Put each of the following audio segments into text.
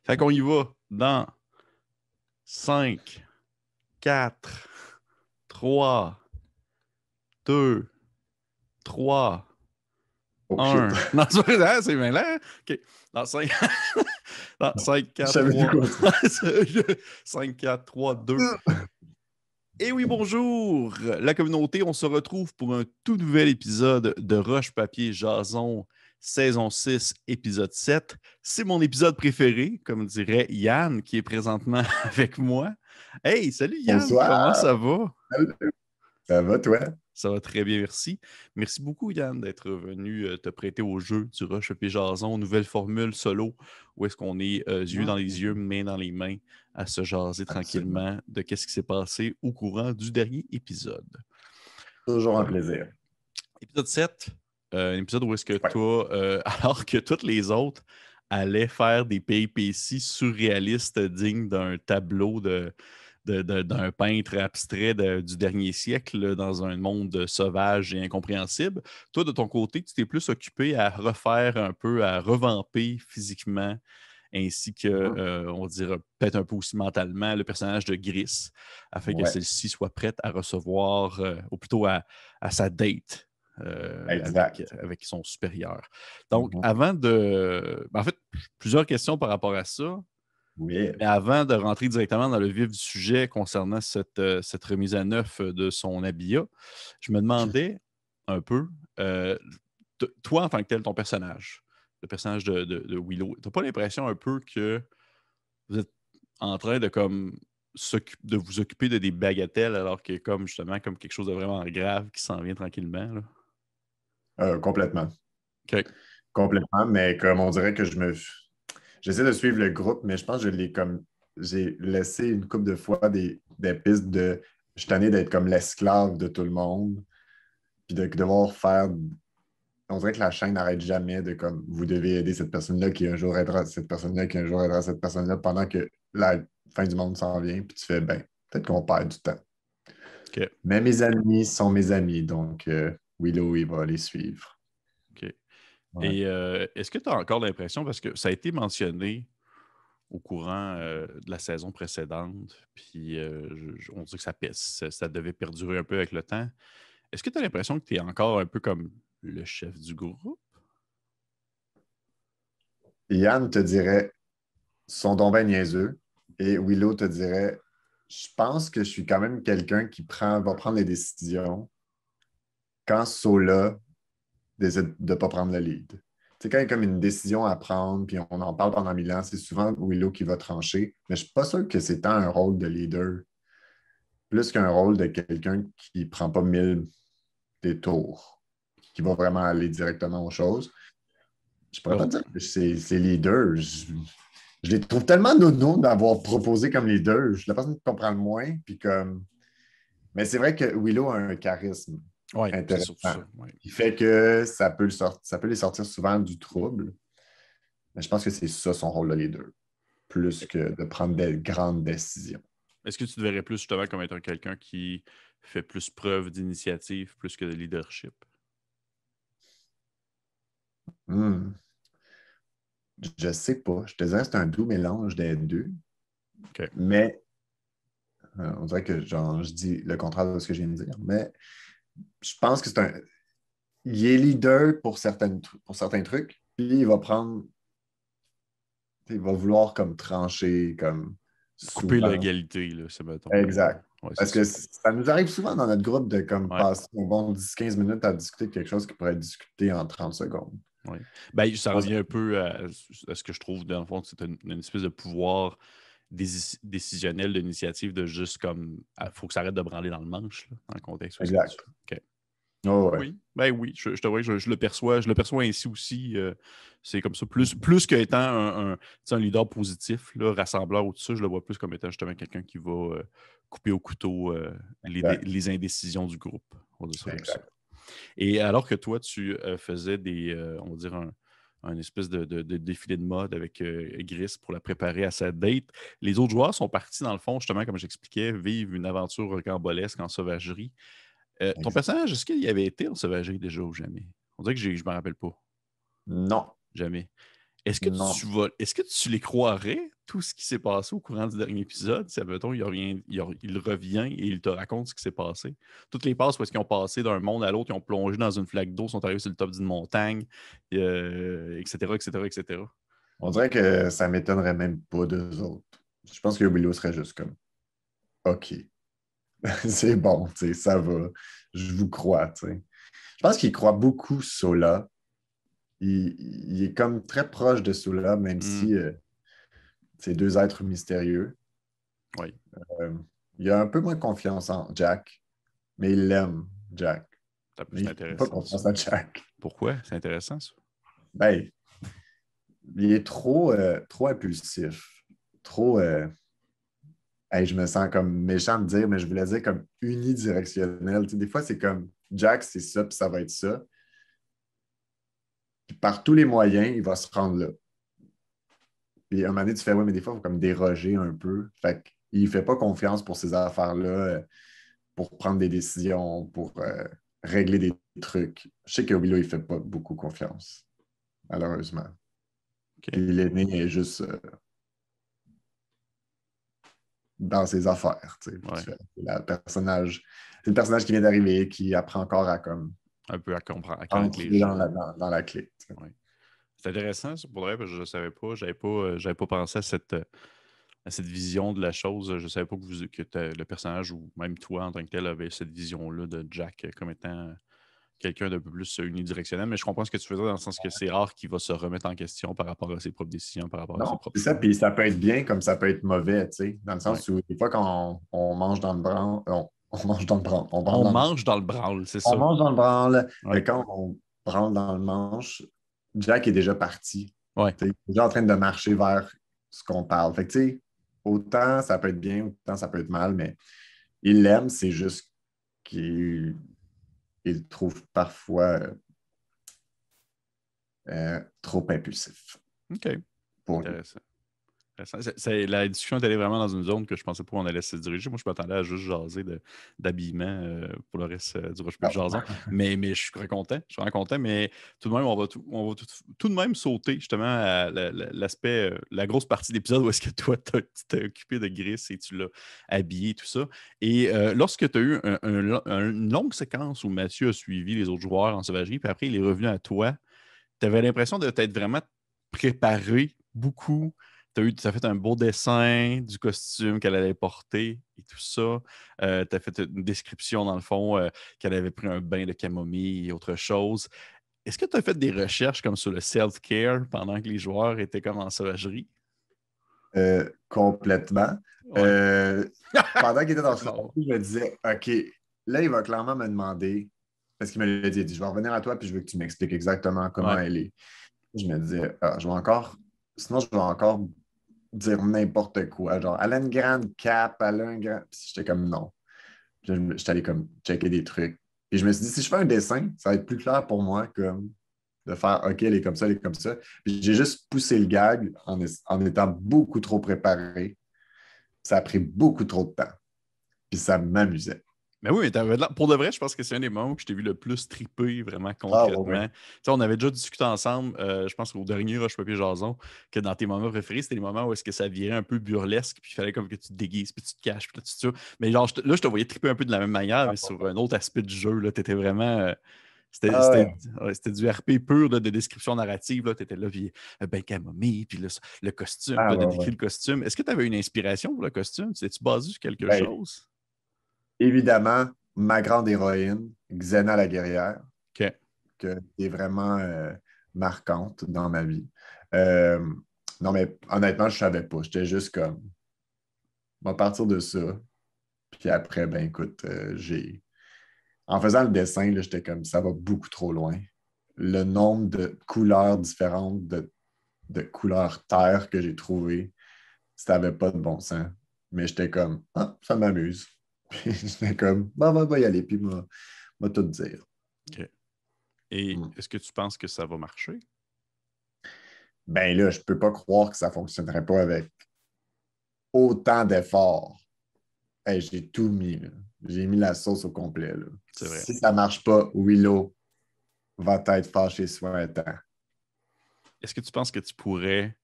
Fait qu'on y va dans 5, 4, 3, 2, 3, Oh shit. 1. Non, c'est bien là. OK. Dans 5, dans 5, Je 4, savais plus 3, quoi dire. 5, 4, 3, 2. Et oui, bonjour, la communauté. On se retrouve pour un tout nouvel épisode de Roche Papier Jason, saison 6, épisode 7. C'est mon épisode préféré, comme dirait Yann, qui est présentement avec moi. Hey, salut Yann, comment Bonsoir. ça va? Ça va, toi? Ça va très bien, merci. Merci beaucoup, Yann, d'être venu te prêter au jeu du Roche Papier Jason, nouvelle formule solo, où est-ce qu'on est yeux dans les yeux, mains dans les mains, à se jaser Absolument. tranquillement de qu'est-ce qui s'est passé au courant du dernier épisode. Toujours un plaisir. Épisode 7, un épisode où est-ce que Ouais. toi, alors que toutes les autres allaient faire des péripéties surréalistes dignes d'un tableau d'un peintre abstrait du dernier siècle là, dans un monde sauvage et incompréhensible, toi, de ton côté, tu t'es plus occupé à refaire un peu, à revamper physiquement, ainsi que, on dirait peut-être un peu aussi mentalement, le personnage de Gris, afin que Ouais, celle-ci soit prête à recevoir, ou plutôt à sa date exact. avec son supérieur. Donc, avant de... En fait, plusieurs questions par rapport à ça, Oui. mais avant de rentrer directement dans le vif du sujet concernant cette remise à neuf de son habillat, je me demandais un peu, euh, toi en tant que tel, ton personnage, le personnage de Willow, t'as pas l'impression un peu que vous êtes en train de comme de vous occuper de des bagatelles alors que comme justement comme quelque chose de vraiment grave qui s'en vient tranquillement, là? Complètement. OK. Complètement, mais comme on dirait que j'essaie de suivre le groupe, mais je pense que j'ai laissé une couple de fois des pistes de je suis tanné d'être comme l'esclave de tout le monde, puis de devoir faire. On dirait que la chaîne n'arrête jamais de comme vous devez aider cette personne-là qui un jour aidera cette personne-là, qui un jour aidera cette personne-là pendant que la fin du monde s'en vient, puis tu fais ben, peut-être qu'on perd du temps. OK. Mais mes amis sont mes amis, donc Willow, il va les suivre. OK. Ouais. Et est-ce que tu as encore l'impression, parce que ça a été mentionné au courant de la saison précédente, puis on dit que ça devait perdurer un peu avec le temps. Est-ce que tu as l'impression que tu es encore un peu comme le chef du groupe? Yann te dirait son don ben niaiseux et Willow te dirait je pense que je suis quand même quelqu'un qui va prendre les décisions quand Sola décide de ne pas prendre le lead. Tu sais, quand il y a comme une décision à prendre, puis on en parle pendant 1000 ans, c'est souvent Willow qui va trancher, mais je ne suis pas sûr que c'est tant un rôle de leader, plus qu'un rôle de quelqu'un qui ne prend pas 1000 détours, qui va vraiment aller directement aux choses. Je pourrais pas Alors, dire que c'est leader. Je les trouve tellement nono d'avoir proposé comme leader. Je suis la personne qui comprend le moins. Puis comme... Mais c'est vrai que Willow a un charisme oui, c'est surtout intéressant ça. Ouais. qui fait que ça peut les sortir souvent du trouble. Mais je pense que c'est ça son rôle de leader, plus que de prendre des grandes décisions. Est-ce que tu te verrais plus justement comme étant quelqu'un qui fait plus preuve d'initiative plus que de leadership? Hmm. Je sais pas. Je te dirais que c'est un doux mélange des deux. OK. Mais on dirait que genre, je dis le contraire de ce que je viens de dire. Mais je pense que c'est un. Il est leader pour certains trucs, puis il va prendre. Il va vouloir comme trancher, comme Couper souvent. l'égalité, là, c'est mettons. Exact. Ouais, c'est Parce que ça. ça nous arrive souvent dans notre groupe de comme Ouais. passer un bon 10-15 minutes à discuter de quelque chose qui pourrait être discuté en 30 secondes. Oui. Ben, ça On s- revient un peu à ce que je trouve, dans le fond, c'est une espèce de pouvoir décisionnel, d'initiative, de juste comme, il faut que ça arrête de branler dans le manche, là, dans le contexte où est-ce que tu... Exact. OK. Oh, ouais. Oui, ben oui, je te vois, je le perçois ainsi aussi. C'est comme ça, plus qu'étant tu sais, un leader positif, là, rassembleur ou tout ça, je le vois plus comme étant justement quelqu'un qui va couper au couteau Exact. les indécisions du groupe. On va dire ça comme ça. Exact. Et alors que toi, tu faisais on va dire, un espèce de défilé de mode avec Gris pour la préparer à sa date, les autres joueurs sont partis, dans le fond, justement, comme j'expliquais, vivre une aventure rocambolesque en sauvagerie. Ton Exact. personnage, est-ce qu'il y avait été en sauvagerie déjà ou jamais? On dirait que je ne me rappelle pas. Non. Jamais. Non. Est-ce que tu les croirais, tout ce qui s'est passé au courant du dernier épisode? Si, admettons, il revient et il te raconte ce qui s'est passé. Toutes les passes où est-ce qu'ils ont passé d'un monde à l'autre, ils ont plongé dans une flaque d'eau, sont arrivés sur le top d'une montagne, etc., etc., etc. On dirait que ça m'étonnerait même pas d'eux autres. Je pense que Willow serait juste comme OK, c'est bon, tu sais, ça va. Je vous crois, tu sais. Je pense qu'il croit beaucoup Sola. Il est comme très proche de Sola, même Hmm, si c'est deux êtres mystérieux. oui, Euh, il a un peu moins confiance en Jack, mais il l'aime, Jack. Mais c'est il ne fait pas intéressant, ça. confiance à Jack. Pourquoi? C'est intéressant, ça. Ben, il est trop impulsif, trop. Hey, je me sens comme méchant de dire, mais je voulais dire comme unidirectionnel. Tu sais, des fois, c'est comme Jack, c'est ça, puis ça va être ça. Puis par tous les moyens, il va se rendre là. Puis à un moment donné, tu fais, ouais, mais des fois, il faut comme déroger un peu. Fait qu'il ne fait pas confiance pour ces affaires-là, pour prendre des décisions, pour régler des trucs. Je sais que Willow, il ne fait pas beaucoup confiance, malheureusement. OK. Puis l'aîné est juste dans ses affaires. Tu sais. Puis Ouais. tu fais, c'est le personnage qui vient d'arriver, qui apprend encore à comme Un peu à comprendre, à connaître les entrer gens. dans la clé. Tu sais. Ouais. C'est intéressant, ça, pour vrai, parce que je ne savais pas. J'avais pas pensé à cette vision de la chose. Je ne savais pas que le personnage ou même toi en tant que tel avait cette vision-là de Jack comme étant quelqu'un d'un peu plus unidirectionnel. Mais je comprends ce que tu faisais dans le sens que c'est rare qu'il va se remettre en question par rapport à ses propres décisions, par rapport à ses Non, propres c'est ça. choix. Puis ça peut être bien comme ça peut être mauvais, tu sais, dans le Ouais. sens où des fois, quand on mange dans le branle, on mange dans le branle, On mange dans le branle, c'est on ça. mange dans le branle, mais Ouais. quand on branle dans le manche, Jack est déjà parti. Ouais. Tu sais, il est déjà en train de marcher vers ce qu'on parle. Fait que, tu sais, autant ça peut être bien, autant ça peut être mal, mais il l'aime, c'est juste qu'il il trouve parfois trop impulsif OK. pour lui. Intéressant. La discussion est allée vraiment dans une zone que je pensais pas qu'on allait se diriger. Moi, je m'attendais à juste jaser d'habillement pour le reste du Roche de Non. jason. Mais je suis très content. Je suis vraiment content. Mais tout de même, on va tout de même sauter justement à l'aspect, la grosse partie de l'épisode où est-ce que toi, tu t'es occupé de Gris et tu l'as habillé, tout ça. Et lorsque tu as eu une longue séquence où Mathieu a suivi les autres joueurs en sauvagerie, puis après, il est revenu à toi, tu avais l'impression de t'être vraiment préparé beaucoup. Tu as fait un beau dessin du costume qu'elle allait porter et tout ça. Tu as fait une description, dans le fond, qu'elle avait pris un bain de camomille et autre chose. Est-ce que tu as fait des recherches comme sur le self-care pendant que les joueurs étaient comme en sauvagerie? Complètement. Ouais. Euh, Pendant qu'il était dans ce Non. je me disais, OK, là, il va clairement me demander, parce qu'il me l'a dit, il dit, je vais revenir à toi, puis je veux que tu m'expliques exactement comment Ouais. elle est. Je me disais, ah, sinon, je vais encore dire n'importe quoi. Genre, elle a une grande cape, elle a un grand. Puis j'étais comme non. J'étais allé comme checker des trucs. Et je me suis dit, si je fais un dessin, ça va être plus clair pour moi comme de faire OK, elle est comme ça, elle est comme ça. Puis j'ai juste poussé le gag en étant beaucoup trop préparé. Ça a pris beaucoup trop de temps. Puis ça m'amusait. Mais oui, mais pour de vrai, je pense que c'est un des moments où je t'ai vu le plus triper vraiment Ah ouais, ouais. concrètement. Tu sais, on avait déjà discuté ensemble, je pense au dernier Roche Papier Jason, que dans tes moments préférés, c'était les moments où est-ce que ça virait un peu burlesque, puis il fallait comme que tu te déguises, puis tu te caches, puis là, mais genre, là, je te voyais triper un peu de la même manière, mais sur un autre aspect du jeu, là, t'étais vraiment. Ah ouais. C'était du RP pur là, de description narrative. Tu étais là, puis ben camomille, puis le costume, Ah puis là, ouais, de ouais. décrire le costume. Est-ce que tu avais une inspiration pour le costume? T'es-tu basé sur quelque Ben, chose? évidemment, ma grande héroïne, Xena la guerrière, OK. qui est vraiment marquante dans ma vie. Euh, non, mais honnêtement, je ne savais pas. J'étais juste comme, on va partir de ça. Puis après, ben écoute, en faisant le dessin, là, j'étais comme, ça va beaucoup trop loin. Le nombre de couleurs différentes, de couleurs terre que j'ai trouvées, ça n'avait pas de bon sens. Mais j'étais comme, ah, ça m'amuse. Puis j'étais comme, bah, va y aller, puis m'a tout dire. OK. Et Hmm. est-ce que tu penses que ça va marcher? Ben là, je peux pas croire que ça fonctionnerait pas avec autant d'efforts. Hey, j'ai tout mis, là. J'ai mis la sauce au complet, là. C'est vrai. Si ça marche pas, Willow va être fâché sur un temps. est-ce que tu penses que tu pourrais,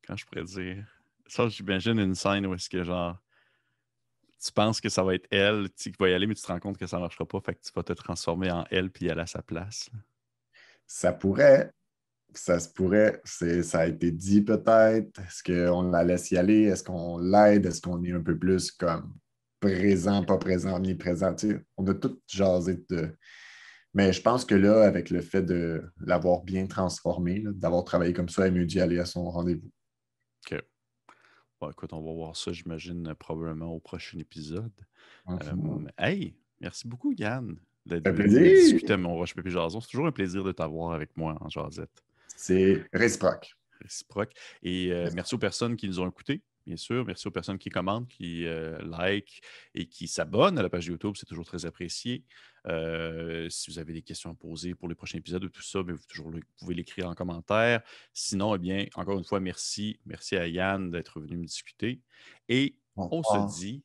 quand je pourrais dire, ça, j'imagine une scène où est-ce que genre, tu penses que ça va être elle, tu sais, qui va y aller, mais tu te rends compte que ça ne marchera pas, fait que tu vas te transformer en elle puis y aller à sa place. Là. Ça pourrait, ça se pourrait, ça a été dit peut-être. Est-ce qu'on la laisse y aller? Est-ce qu'on l'aide? Est-ce qu'on est un peu plus comme présent, pas présent, omniprésent? Tu sais, on a tout jasé de. Mais je pense que là, avec le fait de l'avoir bien transformé, là, d'avoir travaillé comme ça, elle est mieux d'y aller à son rendez-vous. OK. Bon, écoute, on va voir ça, j'imagine, probablement au prochain épisode. Mhm. Hey, merci beaucoup, Yann, d'être Ça fait venu plaisir. discuter à mon Roche Pépé Jason. C'est toujours un plaisir de t'avoir avec moi en jasette. C'est réciproque. Réciproque. Et merci aux Réciproque. personnes qui nous ont écoutés, bien sûr. Merci aux personnes qui commentent, qui likent et qui s'abonnent à la page YouTube. C'est toujours très apprécié. Si vous avez des questions à poser pour les prochains épisodes ou tout ça, bien, vous pouvez l'écrire en commentaire. Sinon, eh bien, encore une fois, merci. Merci à Yann d'être venu me discuter. Et Au on se revoir. dit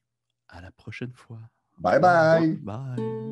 à la prochaine fois. Bye Au revoir. bye. Bye.